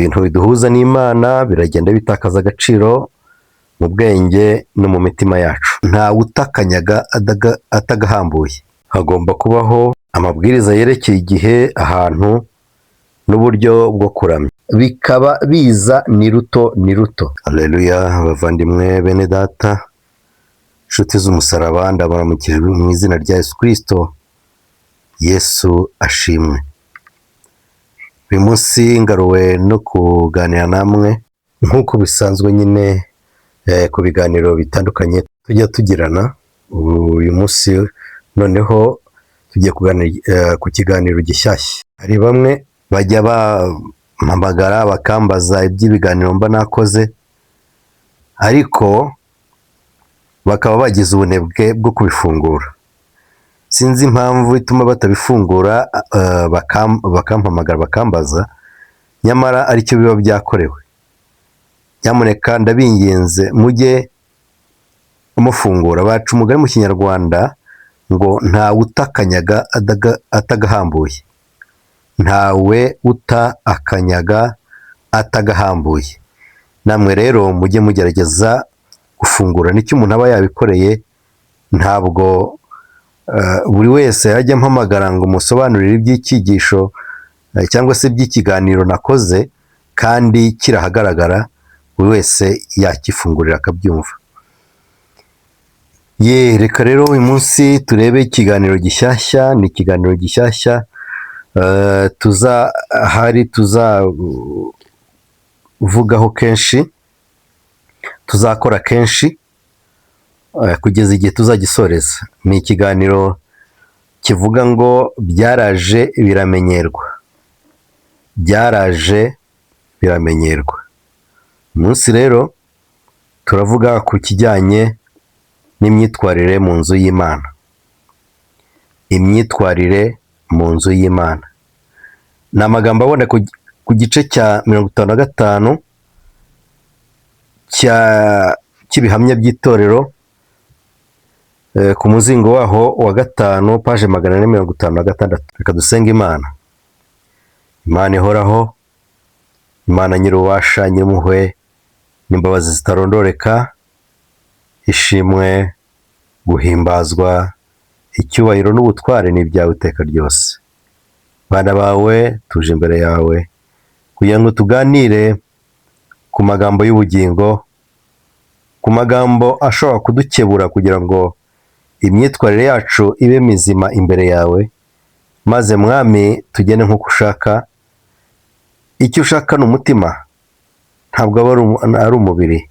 ibintu biduhuza n'Imana biragenda bitakaza agaciro mu bwenge no mu mitima yacu. Nta utakanyaga atagahambuye. Hagomba kubaho amabwiriza yerekeye igihe, ahantu n'uburyo bwo kuramya. Bikaba biza ni ruto ni ruto. Haleluya, bavandimwe bene data, inshuti z'umusaraba, ndabaramukije mu izina rya Yesu Kristo. Yesu ashimwe. Uyu munsi ngaruwe no kuganira namwe nk'uko bisanzwe nyine ku biganiro bitandukanye tujya tugirana. Uyu munsi noneho tugiye kuganira ku kiganiro gishyashya. Hari bamwe bajya bampamagara bakambaza iby'ibiganiro mba nakoze, ariko bakaba bagize ubunebwe bwo kubifungura. Sinzi impamvu ituma batabifungura, bakampamagara bakambaza, nyamara aricyo biba byakorewe. Nyamuneka ndabinginze mujye mufungura. Baca umugani mu Kinyarwanda ngo nta utakanyaga atagahambuye. Ntawe uta akanyaga atagahambuye. Namwe rero mujye mugerageza gufungura. Nicyo umuntu aba yabikoreye. Ntabwo buri wese yajya mpamagara ngo musobanurire iby'icyigisho cyangwa se by'ikiganiro nakoze kandi kirahagaragara, buri wese yakifungurira akabyumva. Reka rero uyu munsi turebe ikiganiro gishyashya. Ni ikiganiro gishyashya tuzavugaho kenshi, tuzakora kenshi kugeza igihe tuzagisoreza. Ni ikiganiro kivuga ngo byaraje biramenyerwa. Byaraje biramenyerwa. Umunsi rero turavuga ku kijyanye n'imyitwarire mu nzu y'Imana. Imyitwarire mu nzu y'Imana. Ni amagambo abona ku gice cya 55 cy'ibihamya by'itorero, ku muzingo waho wa 5, paje 456. Reka dusenga Imana. Imana ihoraho, Imana nyir'ububasha, nyir'impuhwe n'imbabazi zitarondoreka, ishimwe, guhimbazwa, icyubahiro n'ubutware ni ibyawe iteka ryose. Bana bawe tuje imbere yawe kugira ngo tuganire ku magambo y'ubugingo, ku magambo ashobora kudukebura kugira ngo imyitwarire yacu ibe mizima imbere yawe, maze mwami tugende nk'uko ushaka. Icyo ushaka ni umutima, ntabwo ari umubiri.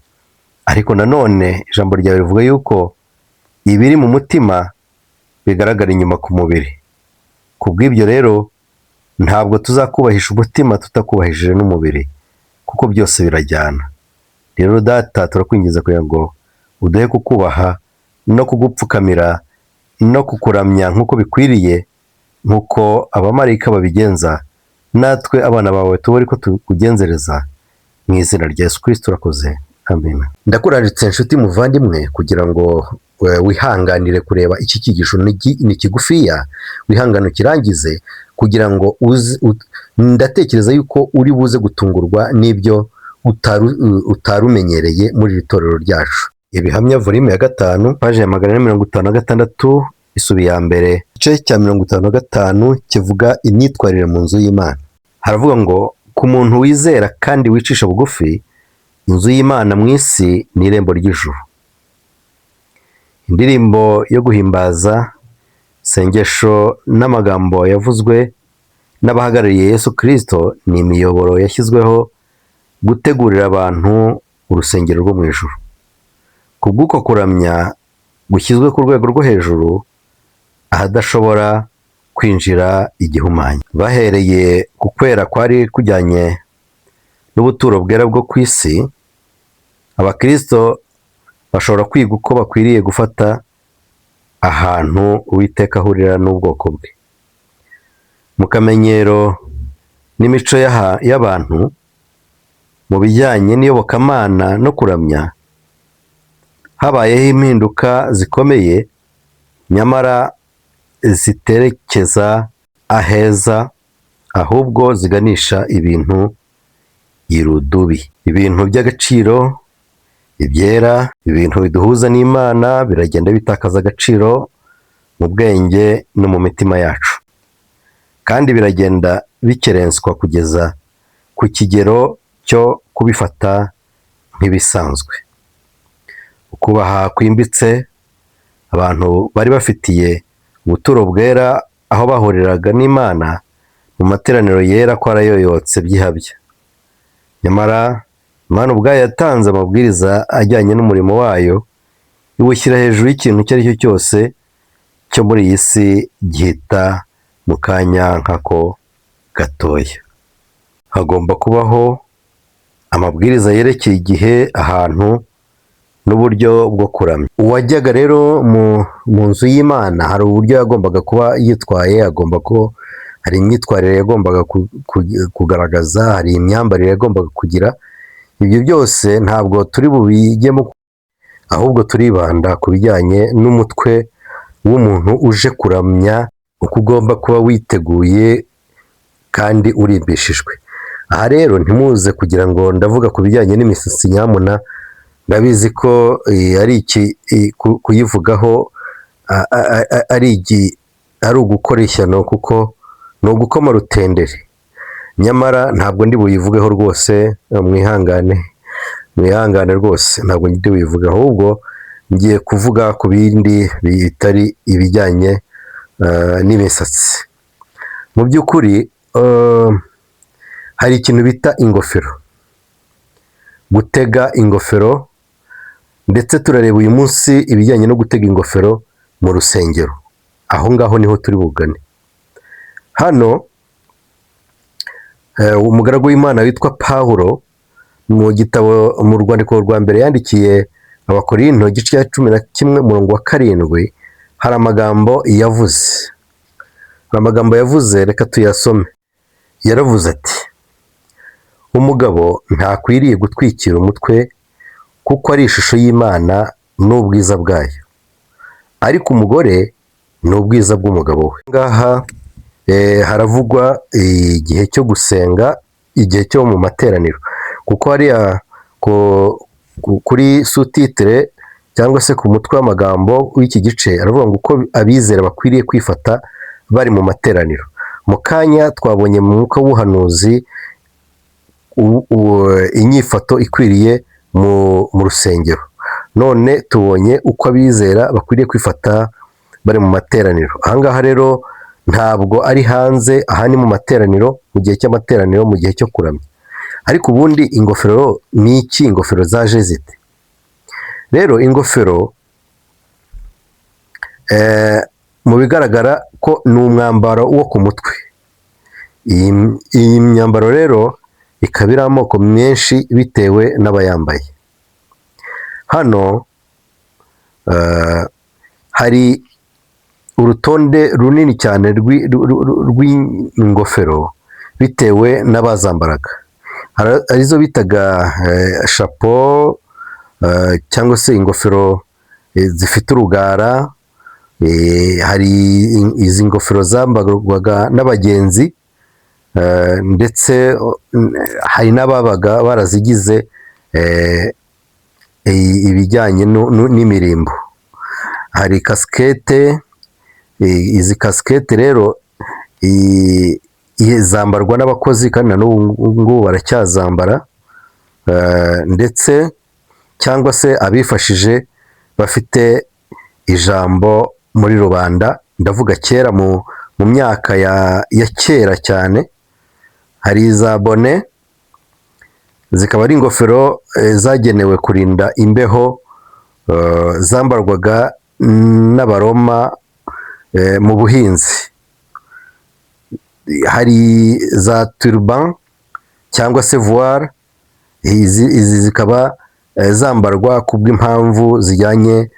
Ariko nanone ijambo ryawe rivuga yuko ibiri mu mutima bigaragara inyuma ku mubiri. Ku bw'ibyo rero ntabwo tuzakubahisha umutima tutakubahishije n'umubiri, kuko byose birajyana. Rero data, turakwingiza kugira ngo uduhe kukubaha no kugupfukamira no kukuramya nk'uko bikwiriye, nk'uko abamarayika babigenza. Natwe abana bawe tubone ko tukugenzereza. Mu izina rya Yesu Kristo urakoze. Amen. Ndakuraritse inshuti muvandimwe kugira ngo wihanganire kureba iki cyigisho. Ni kigufiya, wihangane ukirangize kugira ngo ndatekereza yuko uri buze gutungurwa n'ibyo utarumenyereye muri iri torero ryacu. Ibihamya volume ya 5, paje ya 456, isubi ya mbere, igice cya 55 kivuga imyitwarire mu nzu y'Imana. Haravuga ngo ku muntu wizera kandi wicisha bugufi, inzu y'Imana mu isi ni irembo ry'ijuru. Indirimbo yo guhimbaza, sengesho n'amagambo yavuzwe n'abahagarariye Yesu Kristo ni imiyoboro yashyizweho gutegurira abantu urusengero rwo mu ijuru. Kubw'uko kuramya gushyizwe ku rwego rwo hejuru, ahadashobora kwinjira igihumanya. Bahereye ku kwera kwari kujyanye n'ubuturo bwera bwo ku isi, abakristo bashobora kwiga uko bakwiriye gufata ahantu Uwiteka ahurira n'ubwoko bwe. Mu kamenyero n'imico y'abantu mu bijyanye n'iyobokamana no kuramya, habayeho impinduka zikomeye, nyamara ziterekeza aheza, ahubwo ziganisha ibintu irudubi. Ibintu by'agaciro, ibyera, ibintu biduhuza n'Imana biragenda bitakaza agaciro mu bwenge no mu mitima yacu, kandi biragenda bikerenswa kugeza ku kigero cyo kubifata nk'ibisanzwe. Ukubaha kwimbitse abantu bari bafitiye ubuturo bwera aho bahuriraga n'Imana mu materaniro yera ko arayoyotse by'ihabya. Nyamara Imana ubwayo yatanze amabwiriza ajyanye n'umurimo wayo, iwushyira hejuru y'ikintu icyo ari cyo cyose cyo muri iyi si gihita mu kanya nk'ako gatoya. Hagomba kubaho amabwiriza yerekeye igihe, ahantu n'uburyo bwo kuramya. Uwajyaga rero mu nzu y'Imana hari uburyo yagombaga kuba yitwaye, hari imyitwarire yagombaga kugaragaza, hari imyambarire yagombaga kugira. Ibyo byose ntabwo turi bubijyemo, ahubwo turibanda ku bijyanye n'umutwe w'umuntu uje kuramya, uko ugomba kuba witeguye kandi urimbishijwe. Aha rero ntimuze kugira ngo ndavuga ku bijyanye n'imisatsi, nyamuna ndabizi ko kuyivugaho ari ugukora ishyano, kuko ni ugukoma rutenderi. Nyamara ntabwo ndi buyivugeho rwose, mwihangane rwose, ntabwo ndi buyivugeho, ahubwo ngiye kuvuga ku bindi bitari ibijyanye n'imisatsi. Mu by'ukuri hari ikintu bita ingofero, gutega ingofero, ndetse turareba uyu munsi ibijyanye no gutega ingofero mu rusengero. Aho ngaho niho turi bugane. Hano umugaragu w'Imana witwa Pawulo mu rwandiko rwa mbere yandikiye Abakorinto igice cya 11 umurongo wa 7 hari amagambo yavuze. Reka tuyasome. Yaravuze ati: umugabo ntakwiriye gutwikira umutwe, kuko ari ishusho y'Imana n'ubwiza bwayo, ariko umugore ni ubwiza bw'umugabo we. Ngaha haravugwa igihe cyo gusenga, igihe cyo mu materaniro, kuko hariya kuri sutitire cyangwa se ku mutwe w'amagambo w'iki gice aravuga ngo uko abizera bakwiriye kwifata bari mu materaniro. Mu kanya twabonye mu mwuka w'ubuhanuzi inyifato ikwiriye mu rusengero, none tubonye uko abizera bakwiriye kwifata bari mu materaniro. Ahangaha rero ntabwo ari hanze, aha ni mu materaniro, mu gihe cy'amateraniro, mu gihe cyo kuramya. Ariko ubundi ingofero ni iki? Ingofero zaje zite? Rero ingofero mu bigaragara ko ni umwambaro wo ku mutwe. Iyi myambaro rero ikaba iri amoko menshi bitewe n'abayambaye. Hano hari urutonde runini cyane rw'ingofero bitewe n'abazambaraga. Arizo bitaga chapeau cyangwa se ingofero zifite urugara. Hari izi ngofero zambarwaga n'abagenzi, ndetse hari n'ababaga barazigize ibijyanye n'imirimbo. Hari kasikete. Izi kasikete rero zambarwa n'abakozi, kandi na n'ubu baracyazambara, ndetse cyangwa se abifashije bafite ijambo muri rubanda. Ndavuga kera mu myaka ya kera cyane. Hari iza bone, zikaba ari ingofero zagenewe kurinda imbeho, zambarwaga n'abaroma mu buhinzi. Hari za turban cyangwa se voile. Izi zikaba zambarwa kubw'impamvu zijyanye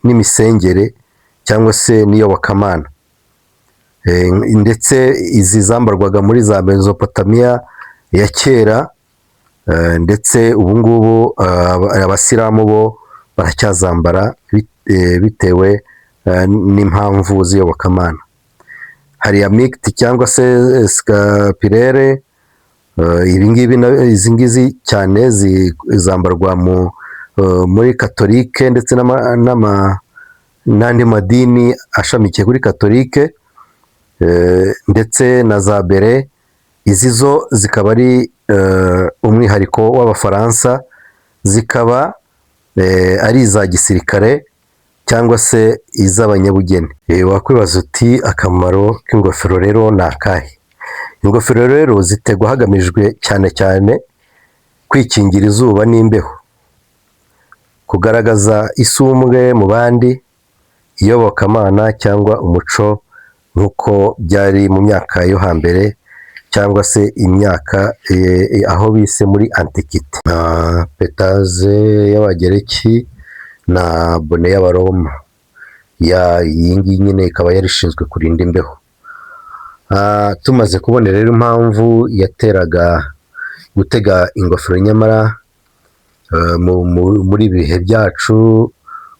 n'imisengere cyangwa se n'iyobokamana. Ndetse izi zambarwaga muri za Mesopotamiya ya kera, ndetse ubu ngubu abasilamu bo baracyazambara bitewe n'impamvu z'iyobokamana. hari amigiti cyangwa se scapulaire. Izi ngizi cyane zambarwa muri katolike ndetse n'andi madini ashamikiye kuri katolike, ndetse na za bere. Izi zo zikaba ari umwihariko w'Abafaransa, zikaba ari iza gisirikare cyangwa se iz'abanyabugeni. Wakwibaza uti akamaro k'ingofero rero ni akahe? Ingofero rero zitegwa hagamijwe cyane cyane kwikingira izuba n'imbeho, kugaragaza isumbwe mu bandi, iyobokamana cyangwa umuco nk'uko byari mu myaka yo hambere cyangwa se imyaka aho bise muri antikite, nka petaze y'Abagereki na bone y'Abaroma. Iyi ngiyi nyine ikaba yari ishinzwe kurinda imbeho. Tumaze kubona rero impamvu yateraga gutega ingofero, nyamara muri ibihe byacu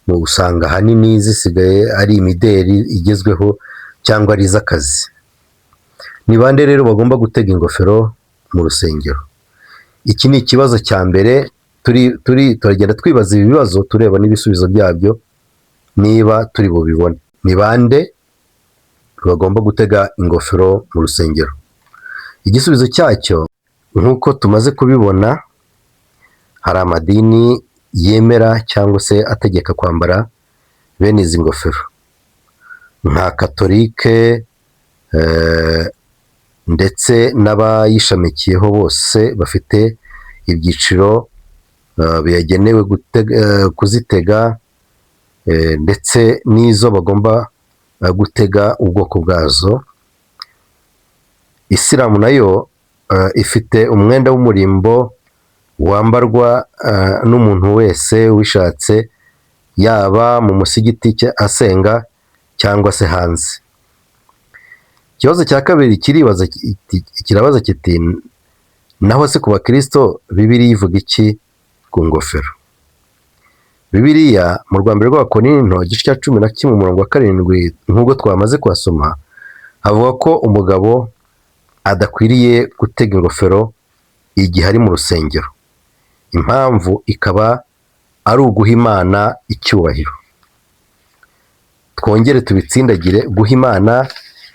usanga ahanini zisigaye ari imideri igezweho cyangwa ari iz'akazi. Ni bande rero bagomba gutega ingofero mu rusengero? Iki ni ikibazo cya mbere. Turagenda twibaza ibi bibazo tureba n'ibisubizo byabyo niba turi bubibone. Ni bande bagomba gutega ingofero mu rusengero? Igisubizo cyacyo nk'uko tumaze kubibona, hari amadini yemera cyangwa se ategeka kwambara bene izi ngofero, nka katolike ndetse n'abayishamikiyeho bose bafite ibyiciro biyagenewe kuzitega, ndetse n'izo bagomba gutega ubwoko bwazo. Isilamu nayo ifite umwenda w'umurimbo wambarwa n'umuntu wese wishatse, yaba mu musigiti asenga cyangwa se hanze. Ikibazo cya kabiri kirabaza kiti, naho se ku bakristo Bibiliya ivuga iki ku ngofero? Bibiliya mu Rwambere rw'Abakorinto igice cya 11 umurongo wa 7, nk'ubwo twamaze kuhasoma, havuga ko umugabo adakwiriye gutega ingofero igihe ari mu rusengero. Impamvu ikaba ari uguha Imana icyubahiro. Twongere tubitsindagire, guha Imana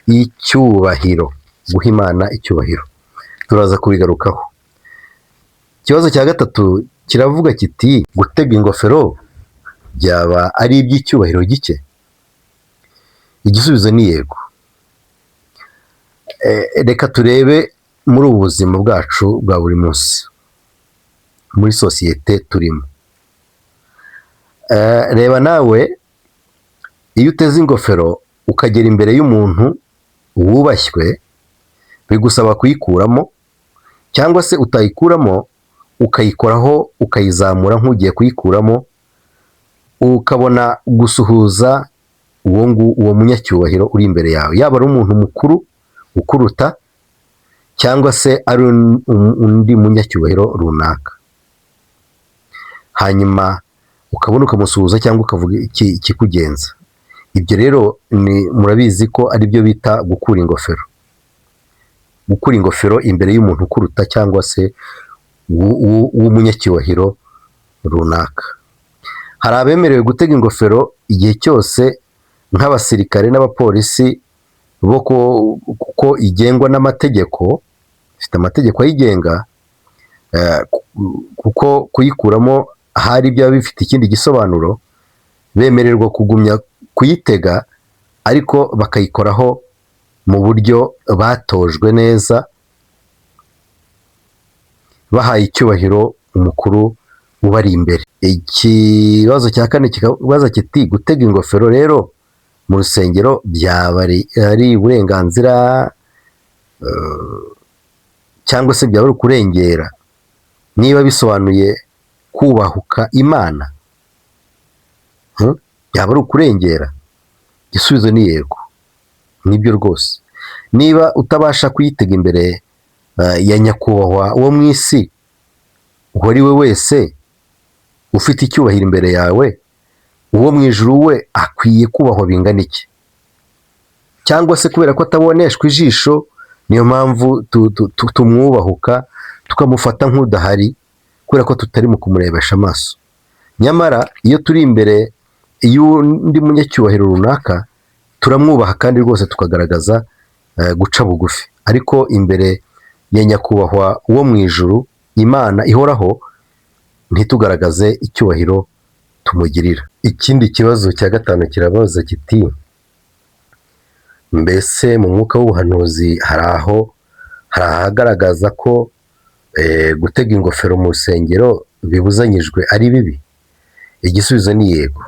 icyubahiro, guha Imana icyubahiro. Turaza kubigarukaho. Ikibazo cya gatatu kiravuga kiti, gutega ingofero byaba ari iby'icyubahiro gike? Igisubizo ni yego. Reka turebe muri ubu buzima bwacu bwa buri munsi, muri sosiyete turimo. Reba nawe, iyo uteze ingofero ukagera imbere y'umuntu wubashywe, bigusaba kuyikuramo, cyangwa se utayikuramo ukayikoraho ukayizamura nk'ugiye kuyikuramo, ukabona gusuhuza uwo munyacyubahiro uri imbere yawe, yaba ari umuntu mukuru ukuruta cyangwa se ari undi munyacyubahiro runaka. Hanyuma ukabona ukamusuhuza cyangwa ukavuga ikikugenza. Ibyo rero murabizi ko ari byo bita gukura ingofero. Gukura ingofero imbere y'umuntu ukuruta cyangwa se w'umunyacyubahiro runaka. Hari abemerewe gutega ingofero igihe cyose nk'abasirikare n'abapolisi, bo kuko igengwa n'amategeko, ifite amategeko ayigenga, kuko kuyikuramo hari byaba bifite ikindi gisobanuro. Bemererwa kugumya kuyitega, ariko bakayikoraho mu buryo batojwe neza, bahaye icyubahiro umukuru ubari imbere. Ikibazo cya kane kikabaza kiti, gutega ingofero rero mu rusengero byaba ari uburenganzira cyangwa se byaba ari ukurengera? Niba bisobanuye kubahuka Imana, byaba ari ukurengera? Igisubizo ni yego, nibyo rwose. Niba utabasha kuyitega imbere ya nyakubahwa wo mu isi, uwo ari we wese ufite icyubahiro imbere yawe, uwo mu ijuru we akwiye kubahwa bingana iki? cyangwa se kubera ko ataboneshwa ijisho, niyo mpamvu tumwubahuka tukamufata nk'udahari kubera ko tutari mu kumurebesha amaso. Nyamara iyo turi imbere y'undi munyacyubahiro runaka turamwubaha kandi rwose tukagaragaza guca bugufi, ariko imbere ya nyakubahwa wo mu ijuru, Imana ihoraho, ntitugaragaze icyubahiro tumugirira. Ikindi kibazo cya gatanu kirabaza kiti, mbese mu mwuka w'ubuhanuzi hari ahagaragaza ko gutega ingofero mu rusengero bibuzanyijwe ari bibi? Igisubizo ni yego.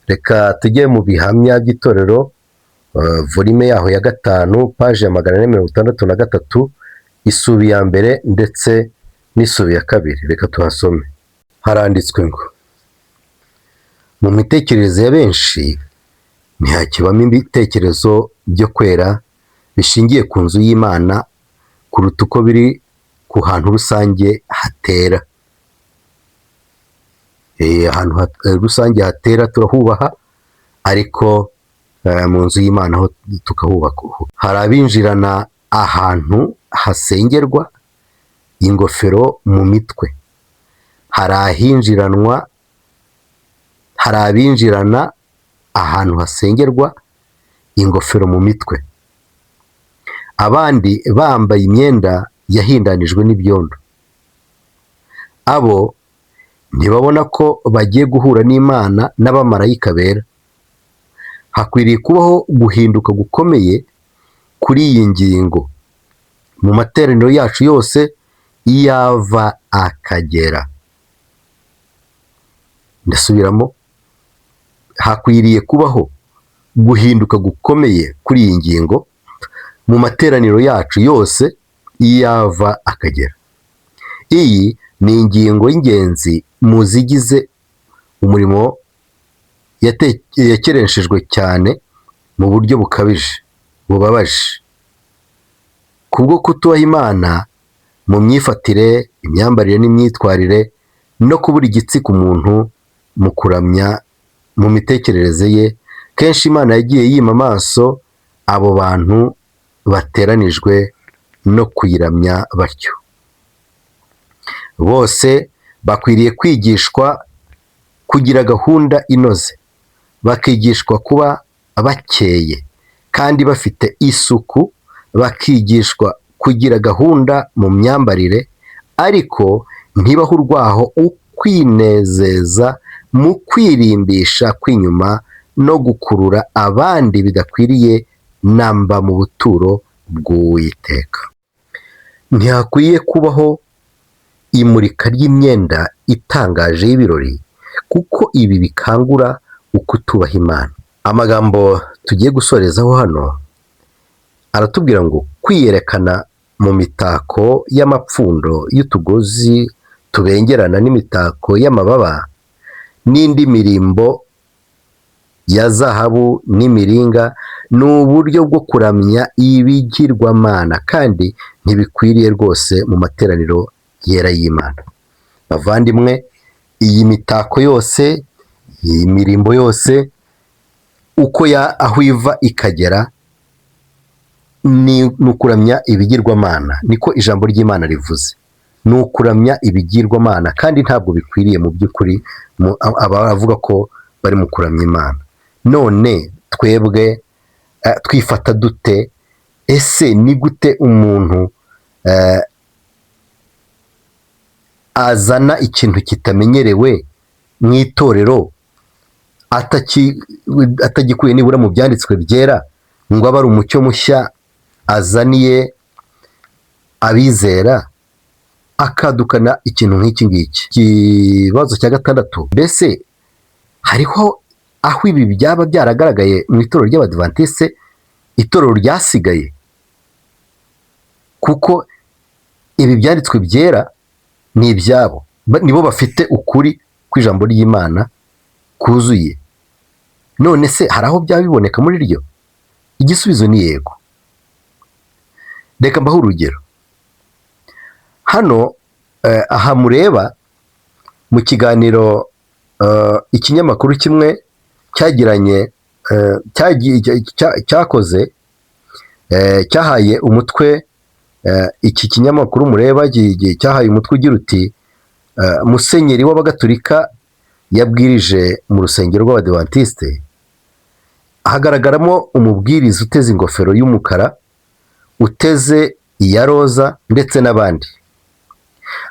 Reka tujye mu bihamya by'itorero, volume yaho ya 5, paje ya 463, isubi ya mbere ndetse n'isubi ya 2. Reka tuhasome. Haranditswe ngo, mu mitekerereze ya benshi ntihakibamo ibitekerezo byo kwera bishingiye ku nzu y'Imana kuruta uko biri ku hantu rusange hatera. Ahantu rusange hatera turahubaha, ariko mu nzu y'Imana ho tukahubaka. Hari abinjirana ahantu hasengerwa ingofero mu mitwe, hari abinjirana ahantu hasengerwa ingofero mu mitwe, abandi bambaye imyenda yahindanijwe n'ibyondo. Abo ntibabona ko bagiye guhura n'Imana n'abamarayika bera. Hakwiriye kubaho guhinduka gukomeye kuri iyi ngingo mu materaniro yacu yose iyo ava akagera. Ndasubiramo, hakwiriye kubaho guhinduka gukomeye kuri iyi ngingo mu materaniro yacu yose iyo ava akagera. Iyi ni ingingo y'ingenzi mu zigize umurimo yakerenshejwe cyane mu buryo bubabaje kubwo kutubaha Imana mu myifatire, imyambarire n'imyitwarire, no kubura igitsika umuntu mu kuramya mu mitekerereze ye. Kenshi Imana yagiye yima amaso abo bantu bateranijwe no kuyiramya batyo. Bose bakwiriye kwigishwa kugira gahunda inoze, bakigishwa kuba bakeye kandi bafite isuku, bakigishwa kugira gahunda mu myambarire, ariko ntibahe urwaho ukwinezeza mu kwirimbisha kw'inyuma no gukurura abandi bidakwiriye namba mu buturo bw'Uwiteka. Ntihakwiye kubaho imurika ry'imyenda itangaje y'ibirori, kuko ibi bikangura ukutubaha Imana. Amagambo tugiye gusorezaho hano aratubwira ngo kwiyerekana mu mitako y'amapfundo y'utugozi tubengerana n'imitako y'amababa n'indi mirimbo ya zahabu n'imiringa ni uburyo bwo kuramya ibigirwamana, kandi ntibikwiriye rwose mu materaniro yera y'Imana. Bavandimwe, iyi mitako yose, iyi mirimbo yose, aho iva ikagera ni ukuramya ibigirwamana. Niko ijambo ry'Imana rivuze, ni ukuramya ibigirwamana, kandi ntabwo bikwiriye mu by'ukuri abavuga ko bari mu kuramya Imana. None twebwe twifata dute? Ese ni gute umuntu azana ikintu kitamenyerewe mu itorero atagikuye nibura mu byanditswe byera ngo abe ari umucyo mushya azaniye abizera, akadukana ikintu nk'iki ngiki? Ikibazo cya 6, mbese hariho aho ibi byaba byaragaragaye mu itorero ry'Abadivantiste, itorero ryasigaye? Kuko ibi byanditswe byera ni ibyabo, nibo bafite ukuri kw'ijambo ry'Imana kuzuye. None se hari aho byaba biboneka muri ryo? Igisubizo ni yego. Reka mbaho urugero. Hano aha mureba mu kiganiro ikinyamakuru kimwe cyagiranye cyakoze, cyahaye umutwe, iki kinyamakuru mureba cyahaye umutwe ugira uti musenyeri w'abagatulika yabwirije mu rusengero rw'abadivantisite. Hagaragaramo umubwiriza uteze ingofero y'umukara, uteze iya roza ndetse n'abandi.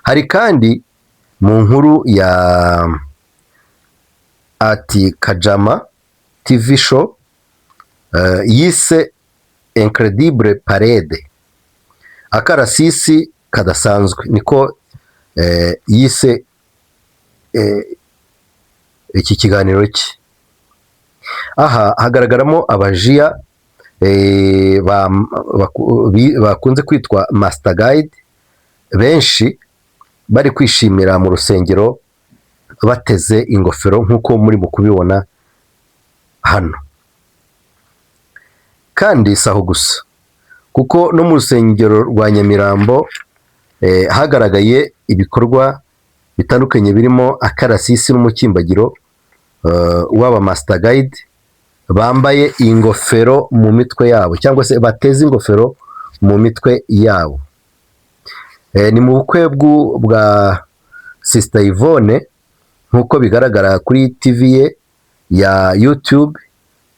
Hari kandi mu nkuru ya ati Kajama TV show yise Incredible Parade, akarasisi kadasanzwe, niko yise iki kiganiro cye. Aha hagaragaramo abajiya bakunze kwitwa Master Guide benshi bari kwishimira mu rusengero bateze ingofero nk'uko muri mu kubibona hano. Kandi saho gusa, kuko no mu rusengero rwa Nyamirambo hagaragaye ibikorwa bitandukanye birimo akarasisi n'umukimbagiro w'aba Master Guide bambaye ingofero mu mitwe yabo, cyangwa se bateze ingofero mu mitwe yabo. Ni mu bukwe bwa Sister Yvonne nk'uko bigaragara kuri TV ye ya YouTube,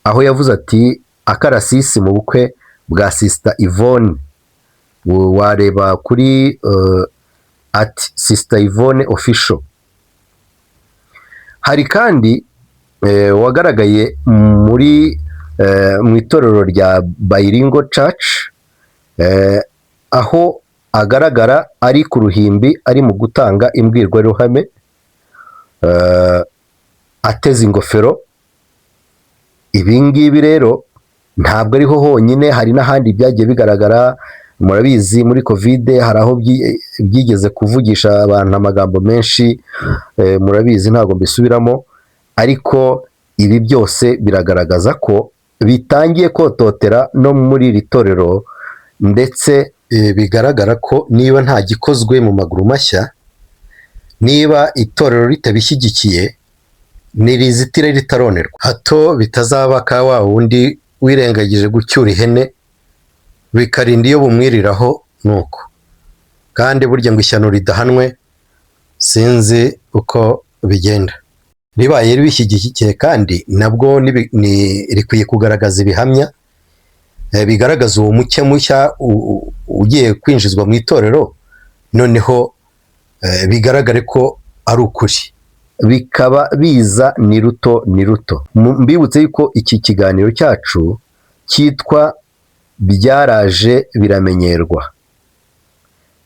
aho yavuze ati akarasisi mu bukwe bwa Sister Yvonne. Wareba kuri at Sister Yvonne official. Hari kandi wagaragaye muri mu itorero rya Bilingo Church, aho agaragara ari ku ruhimbi ari mu gutanga imbwirwaruhame, ateze ingofero. Ibi ngibi rero ntabwo ariho honyine, hari n'ahandi byagiye bigaragara. Murabizi muri Covid hari aho byigeze kuvugisha abantu amagambo menshi, murabizi ntabwo mbisubiramo, ariko ibi byose biragaragaza ko bitangiye kototera no muri iri torero, ndetse bigaragara ko niba nta gikozwe mu maguru mashya, niba itorero ritabishyigikiye, nirizitire ritaronerwa, hato bitazaba ka wa wundi wirengagije gucyura ihene bikarinda iyo bumwiriraho. Nuko kandi burya ngo ishyano ridahanwe sinzi uko bigenda. Ribaye ribishyigikiye kandi nabwo rikwiye kugaragaza ibihamya bigaragaza uwo mucye mushya ugiye kwinjizwa mu itorero, noneho bigaragare ko ari ukuri, bikaba biza ni ruto ni ruto. Mbibutse yuko iki kiganiro cyacu cyitwa byaraje biramenyerwa,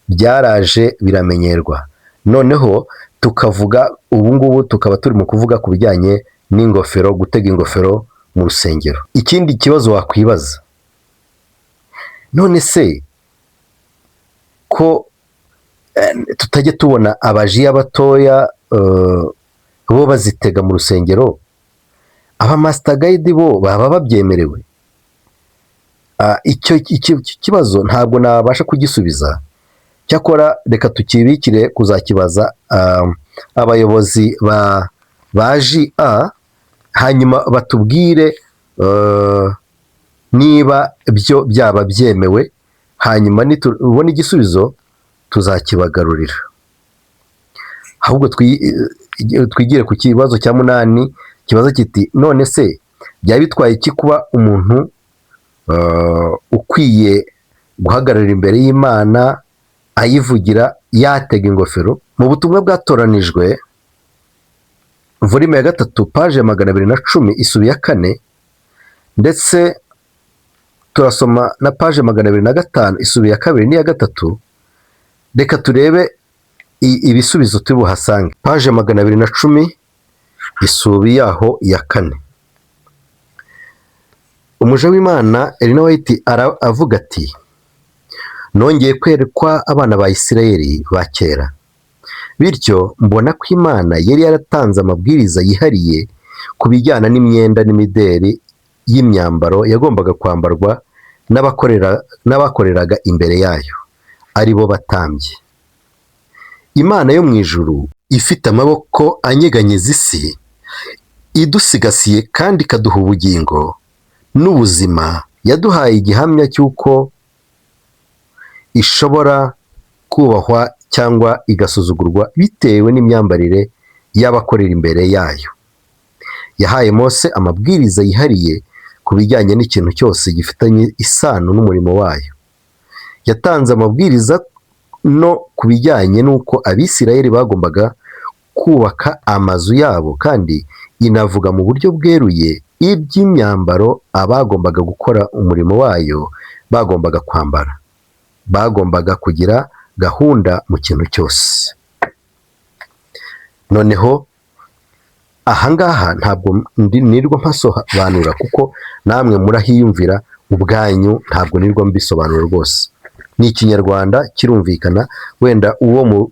byaraje biramenyerwa. Noneho tukavuga ubu ngubu tukaba turi mu kuvuga ku bijyanye n'ingofero, gutega ingofero mu rusengero. Ikindi kibazo wakwibaza, none se ko tutajya tubona abajiya batoya bo bazitega mu rusengero, aba Master Guide bo baba babyemerewe? Icyo kibazo ntabwo nabasha kugisubiza, cyakora reka tukibikire kuzakibaza abayobozi ba JA, hanyuma batubwire niba byo byaba byemewe, hanyuma nitubona igisubizo tuzakibagarurira. Ahubwo twigire ku kibazo cya 8 kibazo kiti none se byaba bitwaye iki kuba umuntu ukwiye guhagarara imbere y'Imana ayivugira yatega ingofero? Mu butumwa bwatoranijwe volume ya 3 page 210 isubi ya 4, ndetse turasoma na page 205 isubi ya 2 n'iya 3. Reka turebe ibisubizo tubuhasange. Page 210 isubi yaho ya 4. Umuja w'Imana Elena White avuga ati nongeye kwerekwa abana ba Isirayeli ba kera, bityo mbona ko Imana yari yaratanze amabwiriza yihariye ku bijyana n'imyenda n'imideri y'imyambaro yagombaga kwambarwa n'abakoreraga imbere yayo, ari bo batambye. Imana yo mu ijuru ifite amaboko anyeganyeza isi idusigasiye kandi ikaduha ubugingo n'ubuzima, yaduhaye igihamya cy'uko ishobora kubahwa cyangwa igasuzugurwa bitewe n'imyambarire y'abakorera imbere yayo. Yahaye Mose amabwiriza yihariye ku bijyanye n'ikintu cyose gifitanye isano n'umurimo wayo. Yatanze amabwiriza no ku bijyanye n'uko Abisirayeli bagombaga kubaka amazu yabo, kandi inavuga mu buryo bweruye iby'imyambaro abagombaga gukora umurimo wayo bagombaga kwambara. Bagombaga kugira gahunda mu kintu cyose. Noneho ahangaha ntabwo nirwo mpasobanura kuko namwe murahiyumvira ubwanyu, ntabwo nirwo mbisobanura rwose. Ni Ikinyarwanda kirumvikana, wenda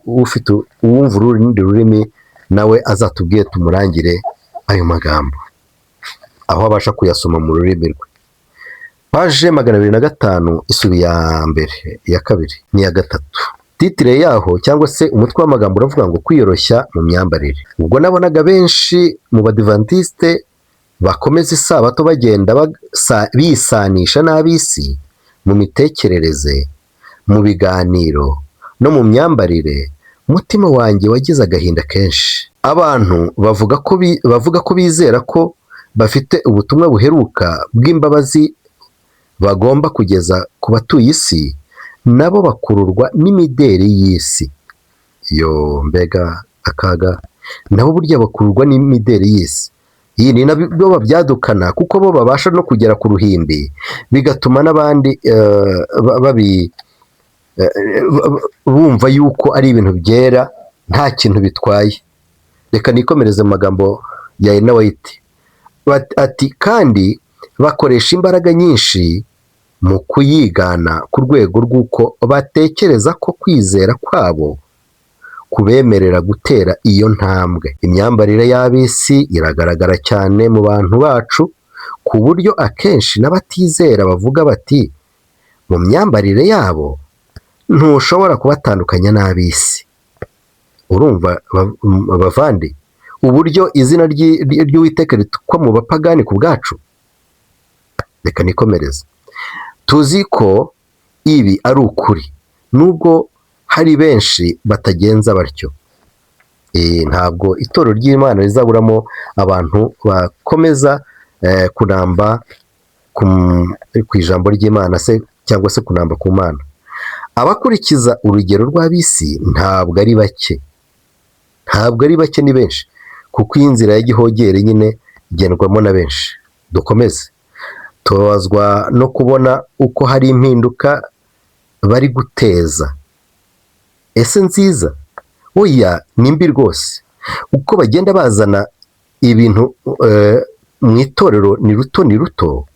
ufite uwumva urundi rurimi nawe azatubwiye tumurangire ayo magambo aho abasha kuyasoma mu rurimi rwe. Paje 205 isubi ya mbere, iya kabiri n'iya gatatu. Titire yaho cyangwa se umutwe w'amagambo uravuga ngo kwiyoroshya mu myambarire. Ubwo nabonaga benshi mu badivantiste bakomeza isabato bagenda bisanisha n'ab'isi mu mitekerereze, mu biganiro no mu myambarire, umutima wanjye wagize agahinda kenshi. Abantu bavuga ko bizera ko bafite ubutumwa buheruka bw'imbabazi bagomba kugeza ku batuye isi, nabo bakururwa n'imideri y'isi. Yo mbega akaga! Nabo burya bakururwa n'imideri y'isi. Iyi ni nabyo babyadukana kuko bo babasha no kugera ku ruhimbi, bigatuma n'abandi bumva yuko ari ibintu byera nta kintu bitwaye. Reka nikomereze mu magambo ya Ellen White. Ati kandi bakoresha imbaraga nyinshi mu kuyigana ku rwego rw'uko batekereza ko kwizera kwabo kubemerera gutera iyo ntambwe. Imyambarire y'ab'isi iragaragara cyane mu bantu bacu, ku buryo akenshi n'abatizera bavuga bati mu myambarire yabo ntushobora kubatandukanya n'ab'isi. Urumva bavandi uburyo izina ry'Uwiteka ritukwa mu bapagani ku bwacu? Reka nikomereze. Tuzi ko ibi ari ukuri nubwo hari benshi batagenza batyo. Ntabwo itorero ry'Imana rizaburamo abantu bakomeza kunamba ku ijambo ry'Imana se cyangwa se kunamba ku Mana. Abakurikiza urugero rw'ab'isi ntabwo ari bake, ni benshi, kuko iyi nzira ya gihogere nyine igendwamo na benshi. Dukomeze. Tubabazwa no kubona uko hari impinduka bari guteza. Ese nziza? Oya, ni mbi rwose. Uko bagenda bazana ibintu mu itorero ni ruto,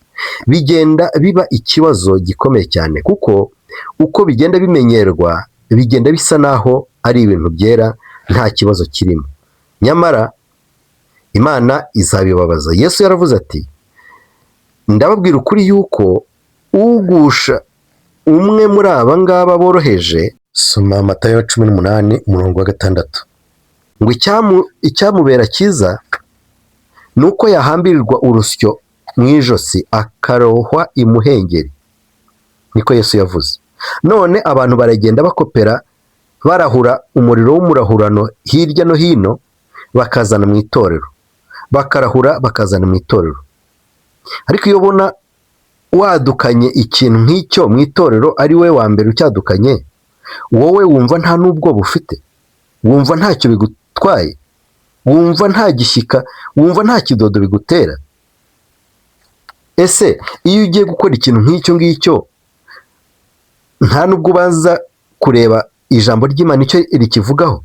bigenda biba ikibazo gikomeye cyane, kuko uko bigenda bimenyerwa bigenda bisa naho ari ibintu byera nta kibazo kirimo. Nyamara Imana izabibabaza. Yesu yaravuze ati, ndababwira ukuri yuko ugusha umwe muri aba ngaba boroheje, soma Matayo 18:6, ngo icyamubera cyiza ni uko yahambirirwa urusyo mu ijosi akarohwa imuhengeri. Niko Yesu yavuze. None abantu baragenda bakopera, barahura umuriro w'umurahurano hirya no hino bakazana mu itorero, bakarahura bakazana mu itorero. Ariko iyo ubona wadukanye ikintu nk'icyo mu itorero ari we wa mbere ucyadukanye, wowe wumva nta n'ubwoba ufite, wumva ntacyo bigutwaye, wumva nta gishyika, wumva nta kidodo bigutera. Ese iyo ugiye gukora ikintu nk'icyo ngicyo, nta n'ubwo ubanza kureba ijambo ry'Imana icyo rikivugaho?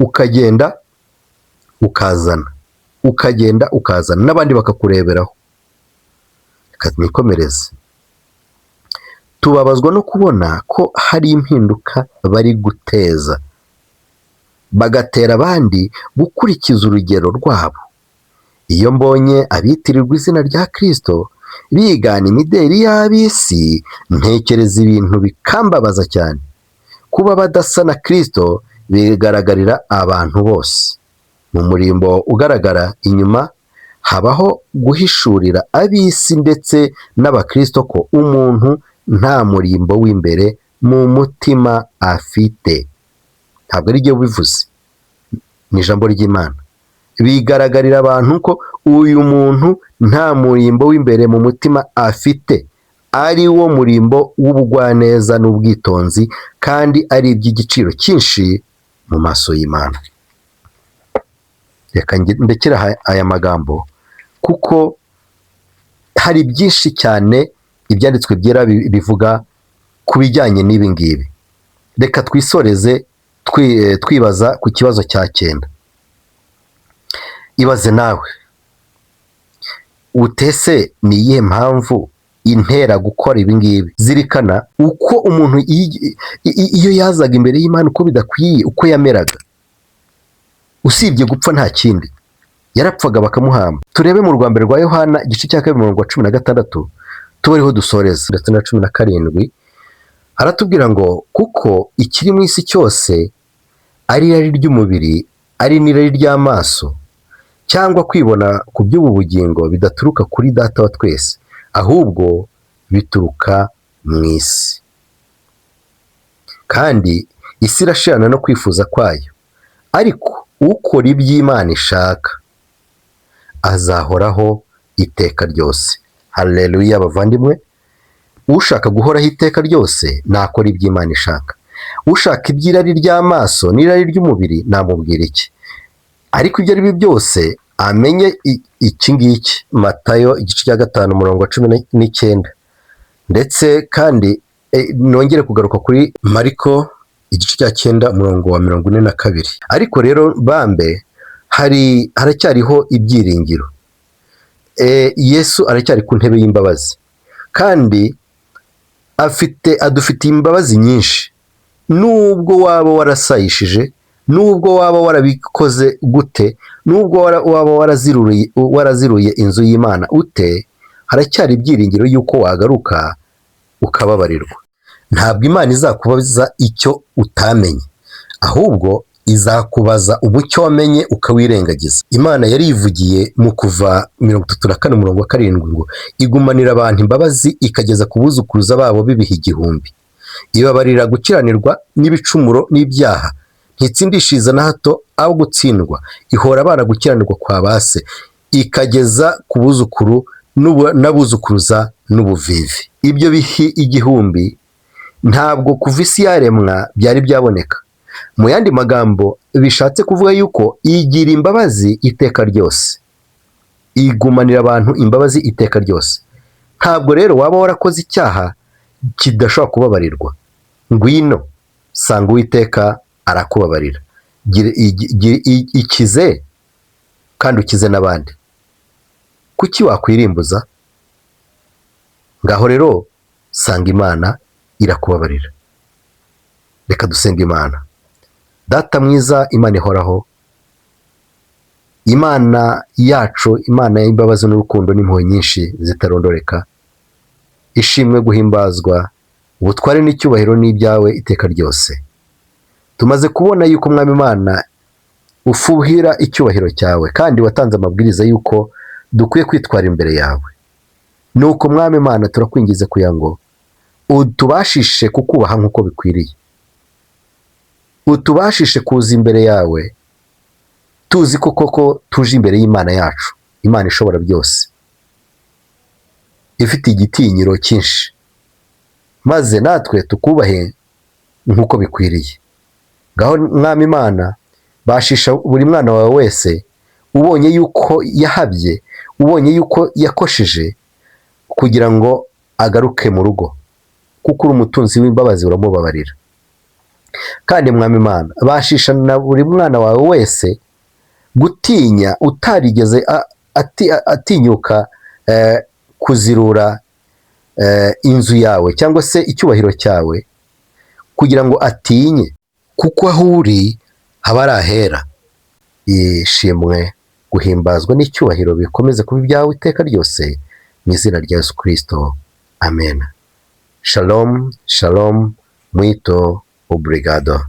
Ukagenda ukazana n'abandi bakakureberaho. Nikomereze. Tubabazwa no kubona ko hari impinduka bari guteza, bagatera abandi gukurikiza urugero rwabo. Iyo mbonye abitirirwa izina rya Kristo bigana imideri y'ab'isi, ntekereza ibintu bikambabaza cyane. Kuba badasa na Kristo bigaragarira abantu bose. mu murimbo ugaragara inyuma habaho guhishurira ab'isi ndetse n'abakristo ko umuntu nta murimbo w'imbere mu mutima afite. Ntabwo ari byo bivuze, ni ijambo ry'Imana. Bigaragarira abantu ko uyu muntu nta murimbo w'imbere mu mutima afite, ari wo murimbo w'ubugwaneza n'ubwitonzi, kandi ari iby'igiciro cyinshi mu maso y'Imana. Reka ndekere aya magambo kuko hari byinshi cyane ibyanditswe byera bivuga ku bijyanye n'ibi ngibi. Reka twisoreze twibaza ku kibazo cya 9. Ibaze nawe, utese ni iyihe mpamvu intera gukora ibi ngibi? Zirikana uko umuntu iyo yazaga imbere y'Imana uko bidakwiye, uko yameraga, usibye gupfa nta kindi, yarapfaga bakamuhamba. Turebe mu rwa mbere rwa Yohana igice cya 2:16, tuba ariho dusoreza, ndetse na 17, aratubwira ngo kuko ikiri mu isi cyose ari irari ry'umubiri, ari n'irari ry'amaso, cyangwa kwibona ku by'ubu bugingo, bidaturuka kuri Data wa twese, ahubwo bituruka mu isi. Kandi isi irashirana no kwifuza kwayo, ariko ukora iby'Imana ishaka azahoraho iteka ryose. Haleluya bavandimwe! Ushaka guhoraho iteka ryose nakora iby'Imana ishaka. Ushaka iby'irari ry'amaso n'irari ry'umubiri namubwira iki? Ariko ibyo ari byo byose amenye iki ngiki. Matayo igice cya 5:19, ndetse kandi nongere kugaruka kuri Mariko igice cya 9:42. Ariko rero bambe haracyariho ibyiringiro. Yesu aracyari ku ntebe y'imbabazi, kandi adufitiye imbabazi nyinshi. Nubwo waba warasayishije, nubwo waba warabikoze gute, nubwo waba waraziruye inzu y'Imana ute, haracyari ibyiringiro y'uko wagaruka ukababarirwa. Ntabwo Imana izakubaza icyo utamenye, ahubwo izakubaza umucyo wamenye ukawirengagiza. Imana yari ivugiye mu Kuva 34:7 ngo igumanira abantu imbabazi ikageza ku buzukuruza babo b'ibihe 1000. Ibabarira gukiranirwa n'ibicumuro n'ibyaha, ntitsindishiriza na hato abo gutsindwa, ihora abana gukiranirwa kwa base, ikageza ku buzukuru n'abuzukuruza n'ubuvivi. Ibyo bihe 1000 ntabwo kuva isi yaremwa byari byaboneka. Mu yandi magambo bishatse kuvuga yuko igira imbabazi iteka ryose, igumanira abantu imbabazi iteka ryose. Ntabwo rero waba warakoze icyaha kidashobora kubabarirwa. Ngwino sanga Uwiteka arakubabarira. Ikize kandi ukize n'abandi. Kuki wakwirimbuza? Ngaho rero sanga Imana irakubabarira. Reka dusenga Imana. Data mwiza, Imana ihoraho, Imana yacu, Imana y'imbabazi n'urukundo n'impuhwe nyinshi zitarondoreka, ishimwe guhimbazwa, ubutware n'icyubahiro n'ibyawe iteka ryose. Tumaze kubona yuko Mwami Imana ufuhira icyubahiro cyawe, kandi watanze amabwiriza yuko dukwiye kwitwara imbere yawe. Nuko Mwami Imana turakwingize kugira ngo utubashishe kukubaha nk'uko bikwiriye, utubashishe kuza imbere yawe tuzi ko koko tuje imbere y'Imana yacu, Imana ishobora byose, ifite igitinyiro cyinshi, maze natwe tukubahe nk'uko bikwiriye. Ngaho Mwami Imana, bashisha buri mwana wawe wese ubonye yuko yahabye, ubonye yuko yakosheje, kugira ngo agaruke mu rugo, kuko uri umutunzi w'imbabazi, uramubabarira. Kandi Mwami Imana, bashisha na buri mwana wawe wese gutinya, utarigeze atinyuka kuzirura inzu yawe cyangwa se icyubahiro cyawe, kugira ngo atinye, kuko aho uri haba ari ahera. Ishimwe guhimbazwa n'icyubahiro bikomeze kuba ibyawe iteka ryose, mu izina rya Yesu Kristo, amen. Shalom, shalom, muito obrigado.